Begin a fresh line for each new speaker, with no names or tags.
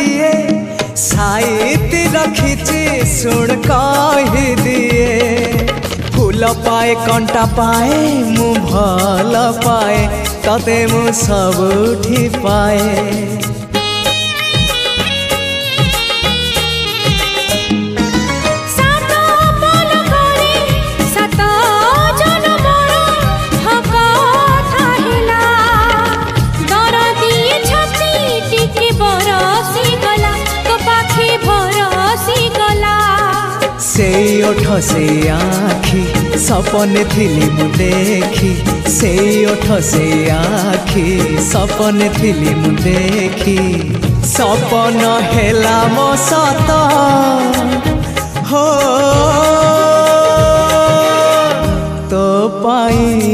दिए साइती रखिची सुन कही दिए फूल पाए कंटा पाए मु भल पाए तते मु सबुठी पाए। से ओठ से आखी सपने थिली मु देखी से ओठ से आखी सपने थिली मु देखी सपन हेला मो सत हो तो पाई।